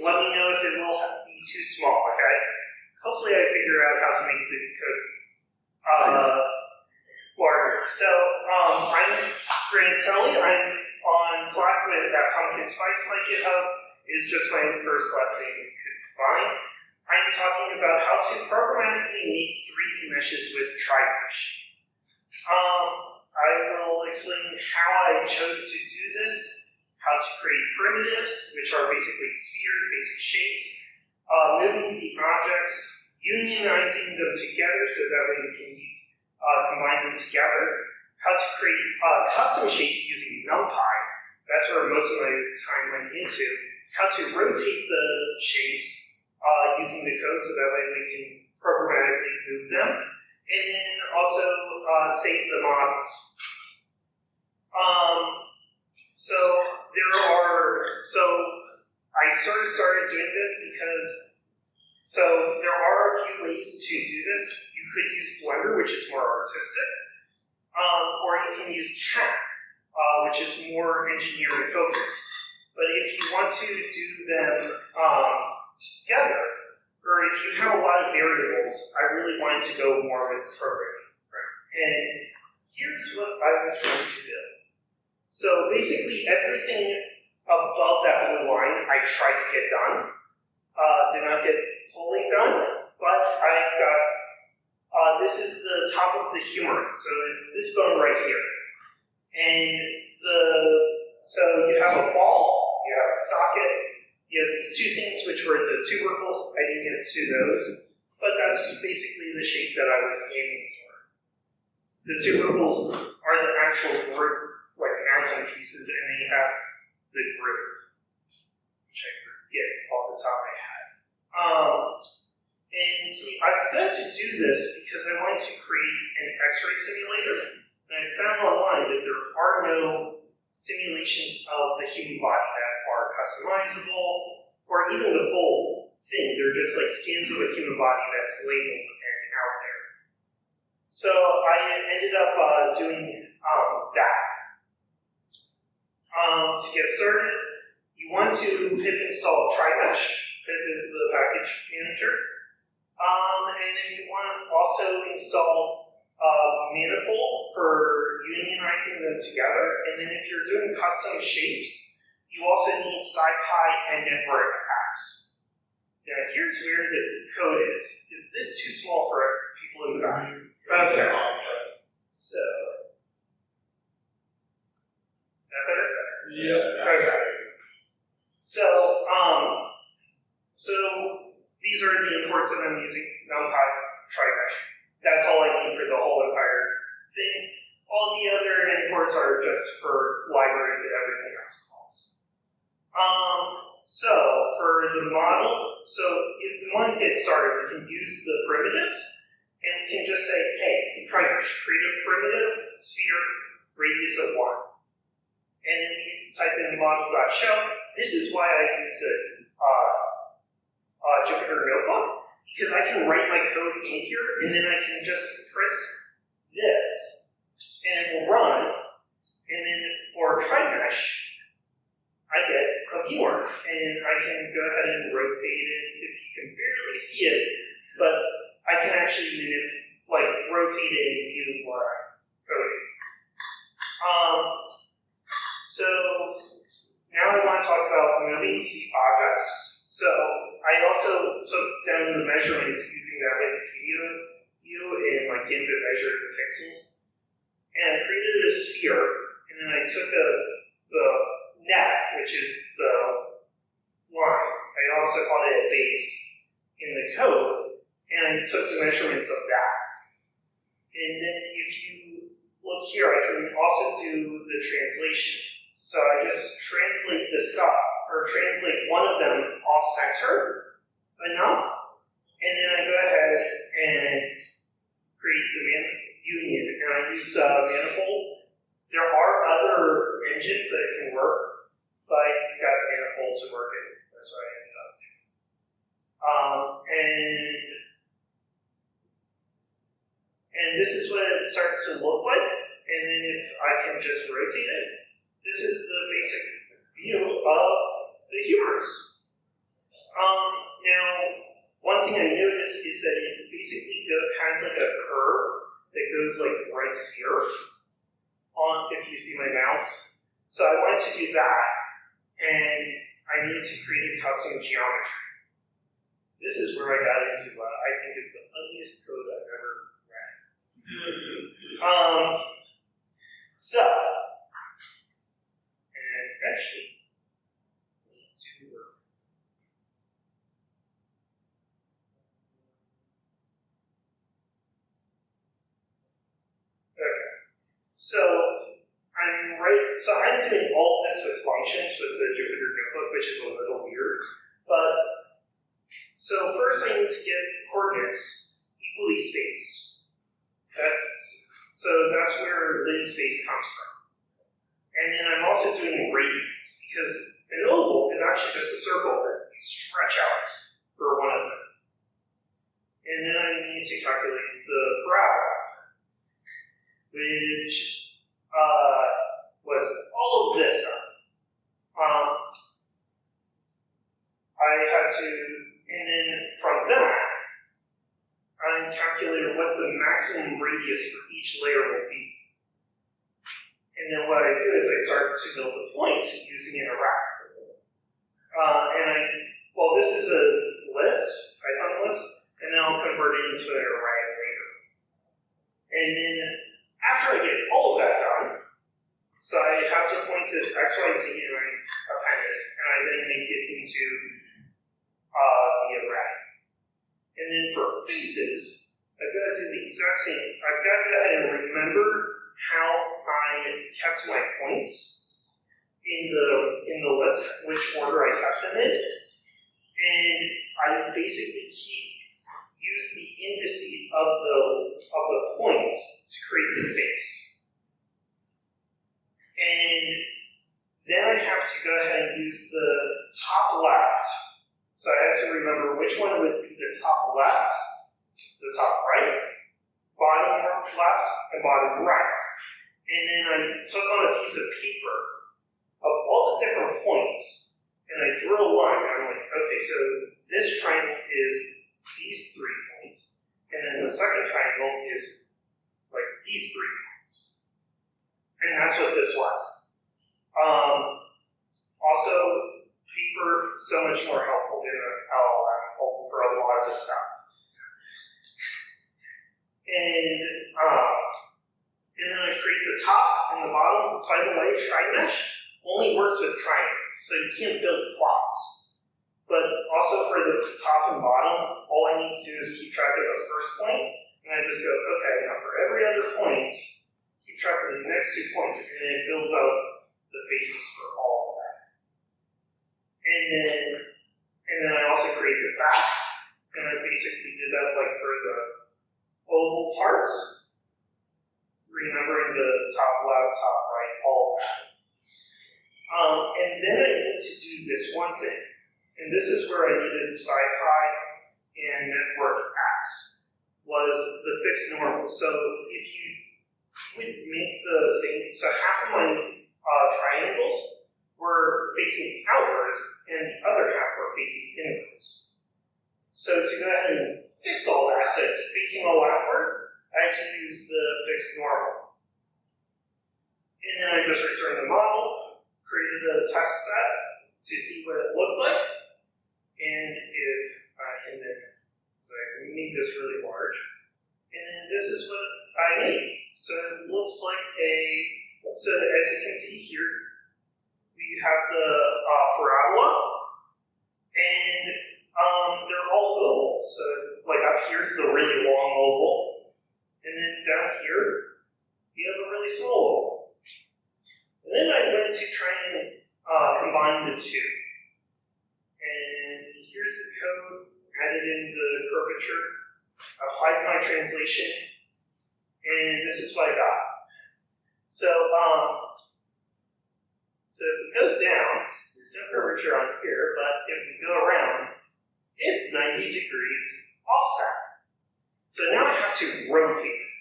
let me know if it will be too small, okay? Hopefully I figure out how to make the code larger. So I'm Grant Celley. I'm on Slack with Pumpkin Spice. My GitHub is just my first last name combined. I'm talking about how to programmatically make 3D meshes with Trimesh. I will explain how I chose to do this, how to create primitives, which are basically spheres, basic shapes, moving the objects, unionizing them together so that way we can combine them together, how to create custom shapes using NumPy. That's where most of my time went into. How to rotate the shapes using the code so that way we can programmatically move them. And then also save the models. So I sort of started doing this because, there are a few ways to do this. You could use Blender, which is more artistic, or you can use Cat, which is more engineering focused. But if you want to do them together, or if you have a lot of variables, I really wanted to go more with programming. Right? And here's what I was trying to do. So basically everything above that blue line I tried to get done. Did not get fully done, but I got, this is the top of the humerus, so it's this bone right here. And so you have a ball, you have a socket, you have these two things which were the tubercles. I didn't get to those, but that's basically the shape that I was aiming for. The tubercles are the actual mountain pieces, and they have the groove, which I forget off the top of my head. And see, I was going to do this because I wanted to create an X-ray simulator, and I found online that there are no simulations of the human body that are customizable, or even the full thing. They're just like scans of a human body that's labeled and out there. So I ended up doing that. To get started, you want to pip install Trimesh. Pip is the package manager. And then you want to also install Manifold for unionizing them together. And then if you're doing custom shapes, you also need SciPy and network packs. Now here's where the code is. Is this too small for people in the back? Okay. So, is that better? Yes. Okay. So these are the imports that I'm using, NumPy, Trimesh. That's all I need for the whole entire thing. All the other imports are just for libraries that everything else calls. So for the model, so if we want to get started, we can use the primitives, and we can just say, hey, Trimesh, create a primitive sphere radius of 1. And then you type in model.show. This is why I used a Jupyter Notebook, because I can write my code in here, and then I can just press this, and it will run. And then for Trimesh, I get a viewer, and I can go ahead and rotate it if you can barely see it, but I can actually rotate it and view what I'm coding. So now I want to talk about moving the objects. So I also took down the measurements using that Wikipedia view and Gimp measured the pixels. And I created a sphere, and then I took the net, which is the line. I also called it a base in the code, and I took the measurements of that. And then if you look here, I can also do the translation. So I just translate the stuff, or translate one of them off-center enough, and then I go ahead and create the union. And I used Manifold. There are other engines that can work, but I got Manifold to work in. That's what I ended up doing. And this is what it starts to look like. And then if I can just rotate it, this is the basic view of the humerus. Now, one thing I noticed is that it basically has like a curve that goes like right here if you see my mouse. So I wanted to do that, and I need to create a custom geometry. This is where I got into what I think is the ugliest code I've ever read. And actually, do work. Okay, so I'm doing all this with functions with the Jupyter Notebook, which is a little weird, but so first I need to get coordinates equally spaced. So that's where lid space comes from. And then I'm also doing radians, because an oval is actually just a circle that you stretch out for one of them. And then I need to calculate the parabola, which was all of this stuff. I had to, and then from that, I calculated what the maximum radius for each layer will be. And then what I do is I start to build the points using an array. This is a list, Python list, and then I'll convert it into an array later. And then after I get all of that done, so I have the points as x, y, z, and I append it, and I then make it into the array. And then for faces, I've got to do the exact same. I've got to go ahead and remember how I kept my points in the list, which order I kept them in, and I basically use the indices of the points to create the face. And then I have to go ahead and use the top left. So I have to remember which one would be the top left, the top right, bottom left, and bottom right. And then I took on a piece of paper of all the different points, and I drew a line. And I'm like, okay, so this triangle is these 3 points, and then the second triangle is like these 3 points. And that's what this was. Also, paper so much more helpful than an LLM for a lot of this stuff. And then I create the top and the bottom. By the way, Trimesh only works with triangles, so you can't build quads. But also for the top and bottom, all I need to do is keep track of the first point, and I just go, okay, now for every other point, keep track of the next 2 points, and then it builds out the faces for all of that. And then I also created the back, and I basically did that like for the oval parts, remembering the top left, top right, all of that. And then I need to do this one thing, and this is where I needed SciPy and network X, was the fixed normal. So if you would make the thing, so half of my triangles were facing outwards, and the other half were facing inwards. So to go ahead and fix all that, so it's facing all outwards, I had to use the fixed normal. And then I just returned the model, created a test set to see what it looked like, and if I can then, so I made this really large, and then this is what I made. So it looks like so as you can see here, we have the parabola, and they're all oval. So like up here's the really long oval, and then down here, we have a really small oval. And then I went to try and combine the two. And here's the code, added in the curvature, applied my translation, and this is what I got. So, so if we go down, there's no curvature on here, but if we go around, it's 90 degrees offset. So now I have to rotate it.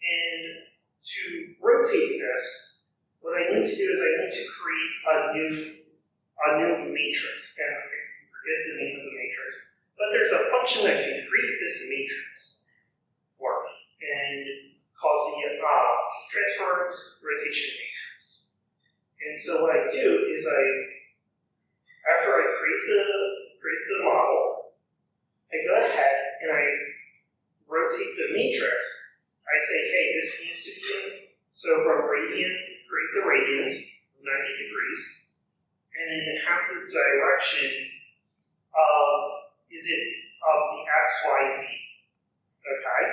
And to rotate this, what I need to do is I need to create a new a new matrix, and I forget the name of the matrix, but there's a function that can create this matrix for me, and called the transforms rotation matrix. And so what I do is after I create the model, I go ahead and I rotate the matrix. I say, hey, this needs to be in, so from radian, create the radians, 90 degrees, and then have the direction of, is it of the x, y, z, okay?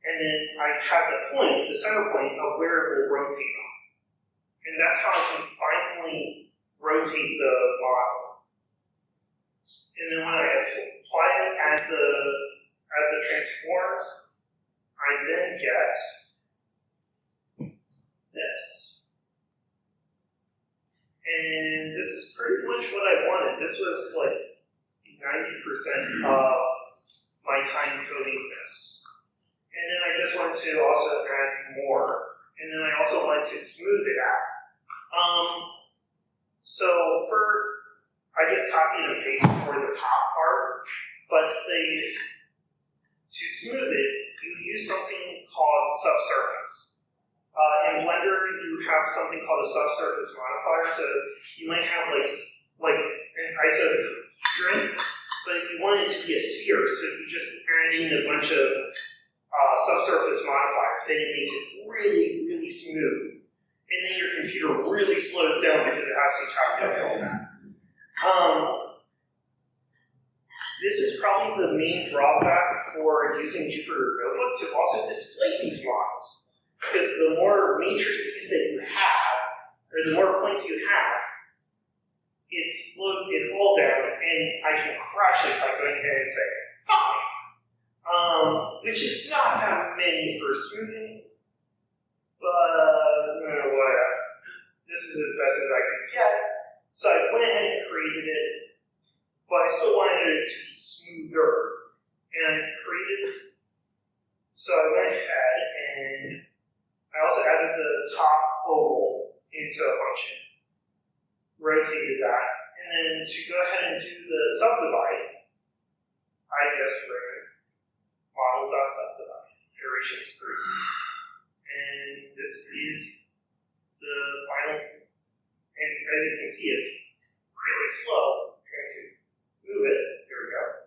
And then I have the point, the center point of where it will rotate on. And that's how I can finally rotate the model. And then when I apply it as the transforms, I then get this. And this is pretty much what I wanted. This was like 90% of my time coding this. And then I just wanted to also add more. And then I also wanted to smooth it out. So I just copied and pasted for the top part, but to smooth it, you use something called subsurface. In Blender, you have something called a subsurface modifier, so you might have like an isohedron, but you want it to be a sphere, so you just add in a bunch of subsurface modifiers, and it makes it really, really smooth. And then your computer really slows down because it has to calculate all that. This is probably the main drawback for using Jupyter Notebook to also display these models. Because the more matrices that you have, or the more points you have, it slows it all down, and I can crash it by going ahead and say 5. Which is not that many for smoothing, but whatever. This is as best as I could get. So I went ahead and created it, but I still wanted it to be smoother. And I created, so I went ahead and I also added the top oval into a function, rotated that, and then to go ahead and do the subdivide, I just ran model.subdivide, iterations 3. And this is the final, and as you can see, it's really slow. I'm trying to move it. Here we go.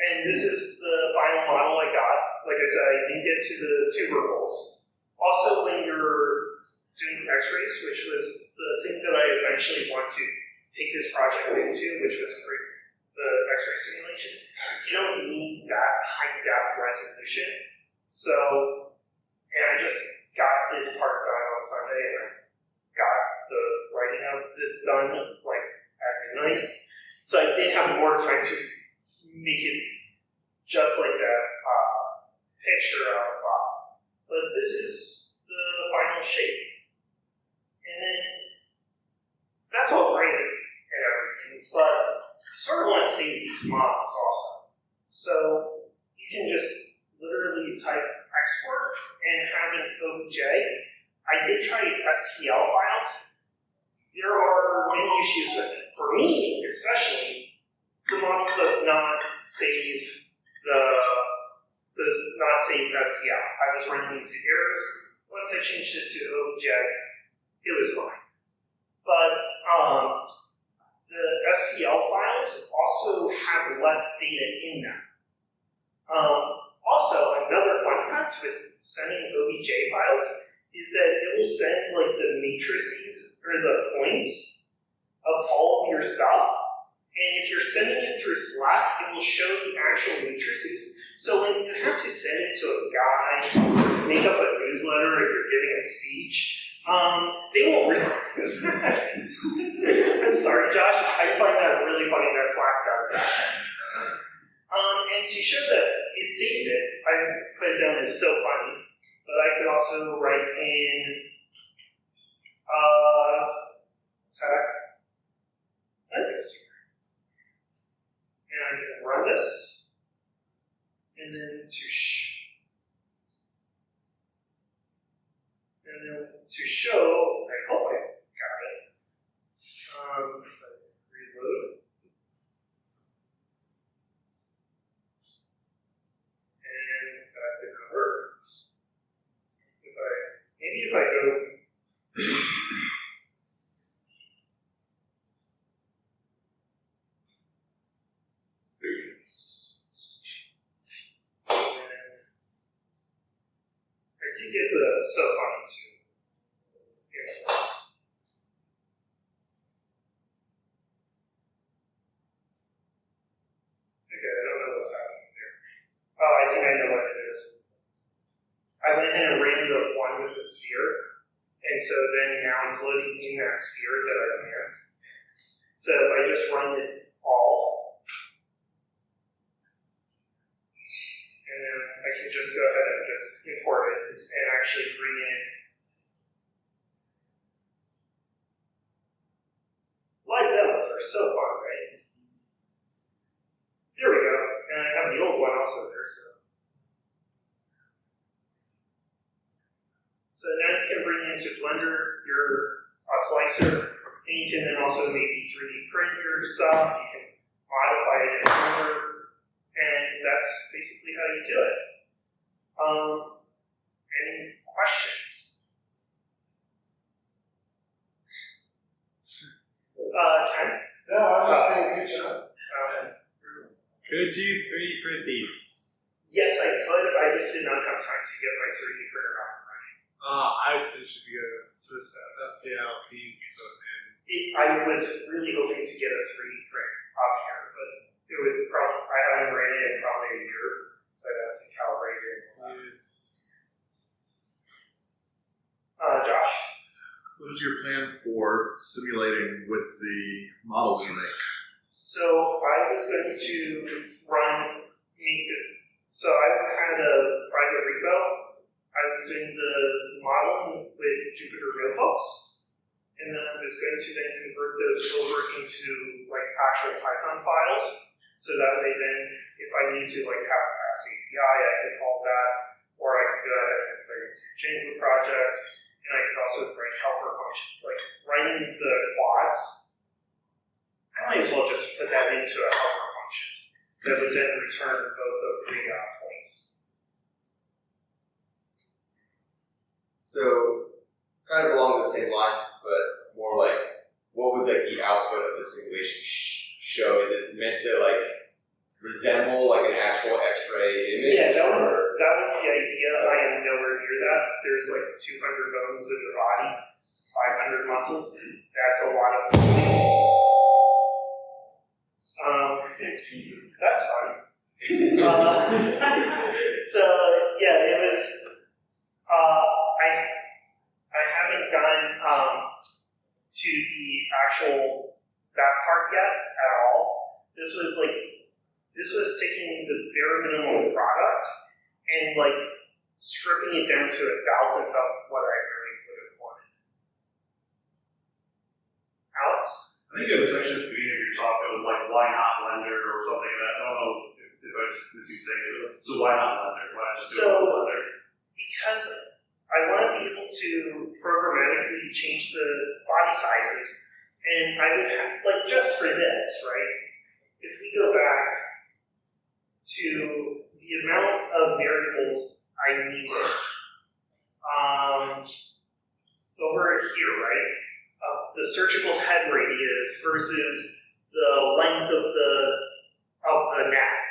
And this is the final model I got. Like I said, I didn't get to the tubercles. Also, when you're doing x-rays, which was the thing that I eventually want to take this project into, which was the x-ray simulation, you don't need that high-def resolution. So, and I just got this part done on Sunday, and I got the writing of this done like at midnight. So I did have more time to make it just like that picture out of Bob. But this is the final shape. And then that's all great and everything, but you sort of want to save these models also. So you can just literally type export and have an OBJ. I did try STL files. There are many issues with it. For me, especially, the model does not save STL. I was running into errors. Once I changed it to OBJ, it was fine. But the STL files also have less data in them. Also, another fun fact with sending OBJ files is that it will send like the matrices or the points of all of your stuff. And if you're sending it through Slack, it will show the actual matrices. So when you have to send it to a guy to make up a newsletter if you're giving a speech, they won't realize that. I'm sorry, Josh. I find that really funny that Slack does that. And to show that it saved it, I put it down as so funny. But I could also write in tech next. And I can run this, and then and And then to show, I hope I got it. If I reload. And that didn't work. Maybe if I go. I did get the so funny too. Yeah. Okay, I don't know what's happening there. Oh, I think I know what it is. I went ahead and ran the one with the sphere, and so then now it's loading in that sphere that I ran. So if I just run it all, and then I can just go ahead and just import it and actually bring in live demos are so fun, right? There we go. And I have the old one also there, so now you can bring into Blender your slicer, and you can then also maybe 3D print your stuff. You can modify it in Blender, and that's basically how you do it. Any questions? Ken? No, I was just saying, good job. Could you 3D print these? Yes, I could. I just did not have time to get my 3D printer up and running. I was thinking that's CLC, so I was really hoping to get a 3D print up here, but it would probably, I haven't ran it in probably a year, so I'd have to calibrate it. Josh? What is your plan for simulating with the models you make? So I was going to so I had a private repo. I was doing the modeling with Jupyter Notebooks, and then I was going to then convert those over into like actual Python files, so that way then if I need to like have a fast API, I could call that, or I could go ahead and put it into a Django project, and I could also write helper functions. Like writing the quads, I might as well just put that into a helper function that would then return both of the points. So, kind of along the same lines, but more like, what would like the output of the simulation show? Is it meant to like resemble like an actual X-ray image? Yeah, that was the idea. I am nowhere near that. There's like 200 bones in the body, 500 muscles. That's a lot of. That's fun. So yeah, it was. I haven't gotten to the actual that part yet at all. This was taking the bare minimum product and like stripping it down to 1,000th of what I really would have wanted. Alex? I think it was section at the beginning of your talk that was like, why not Blender or something like that. I don't know if I missed you saying it. So why not Blender? Why not just do Blender? Because I want to be able to programmatically change the body sizes, and I would have, like, just for this, right? If we go back to the amount of variables I needed, over here, right? The surgical head radius versus the length of the neck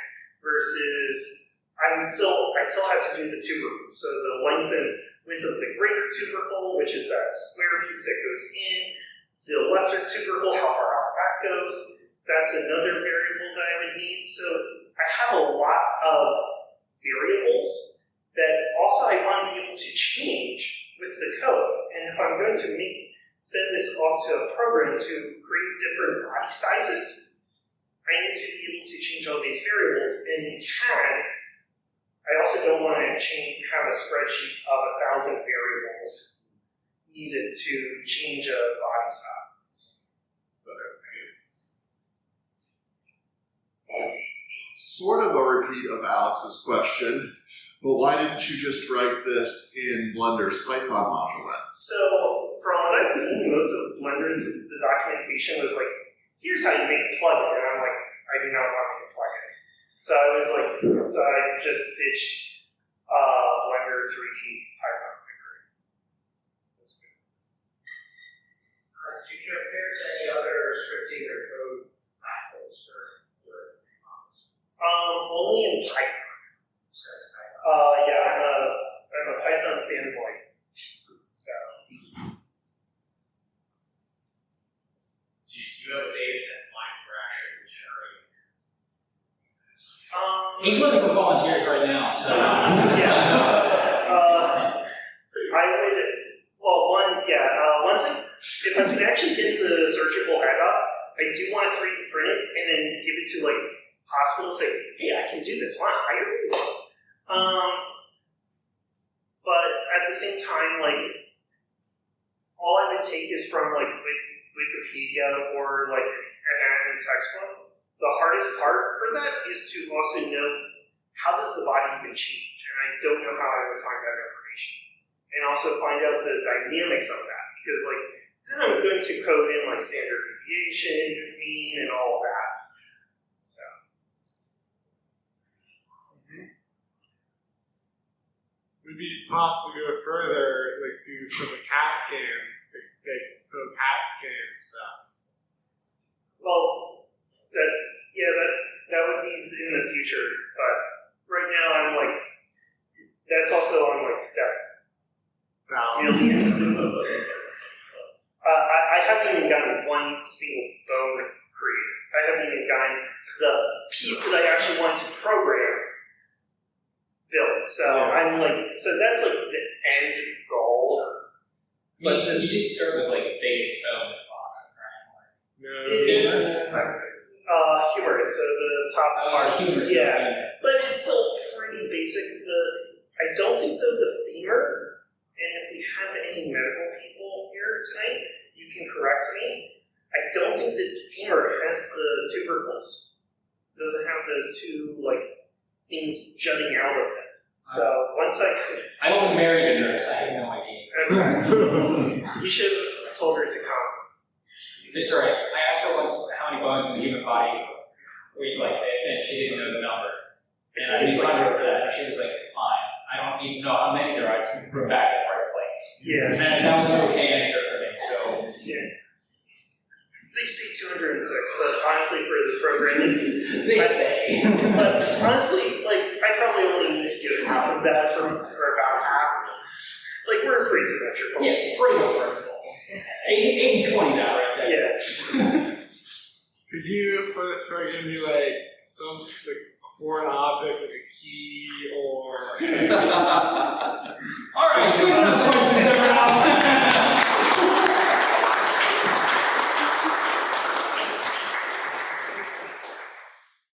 versus I still had to do the tubercle. So the length and width of the greater tubercle, which is that square piece that goes in, the lesser tubercle, how far out that goes. That's another variable that I would need. So I have a lot of variables that also I want to be able to change with the code. And if I'm going to send this off to a program to create different body sizes, I need to be able to change all these variables. And in CAD, I also don't want to have a spreadsheet of 1,000 variables needed to change a body size. Sort of of a repeat of Alex's question, but why didn't you just write this in Blender's Python module then? So, from what I've seen, most of Blender's, the documentation was like, here's how you make a plugin, and I'm like, I do not want to make a plugin. So I was like, so I just ditched Blender 3D Python library. That's good. Did you compare to any other scripting or code platforms for your models? Only in Python. Besides Python. Yeah, I'm a Python fanboy. So. Do you have a data set in mind for actually generating? He's looking for volunteers right now, so. I would, well, if I can actually get the surgical head up, I do want to 3D print it and then give it to like hospitals, say, hey, I can do this, wow, hire me. But at the same time, like, all I would take is from like Wikipedia or like an anatomy textbook. The hardest part for that is to also know how does the body even change, and I don't know how I would find that information, and also find out the dynamics of that, because like then I'm going to code in like standard deviation, mean, and all of that. So. Would it be possible to go further, like do some CAT scan, like CAT scan stuff? Well, that would be in the future, but right now I'm like, that's also on like step million. I haven't even gotten one single bone created. I haven't even gotten the piece that I actually want to program built. So I'm like, so that's like the end goal. But you did start with like base bone and bottom, right? No. Humorous. So the top part. Humorous. Yeah, but it's still pretty basic. I don't think though the femur, and if we have any medical people here tonight, you can correct me. I don't think that femur has the tubercles. Doesn't have those two like things jutting out of it. So once I wasn't married to nurse. I have no idea. you should have told her to come. It's alright. I asked her once how many bones in the human body we like, and she didn't know the number. And I didn't find her for that, so she was like, it's fine. I don't even know how many there are. I can put back in the right place. Yeah. And that was an okay answer for me, so. Yeah. They say 206, but honestly for the programming, They say. But honestly, like, I probably only need to get half of that or about half. Like, we're pretty symmetrical. Yeah, pretty principle. 80-20 now, right there. Yeah. Could you, for this program, do like some like a foreign object, like a key or? All right, good enough questions.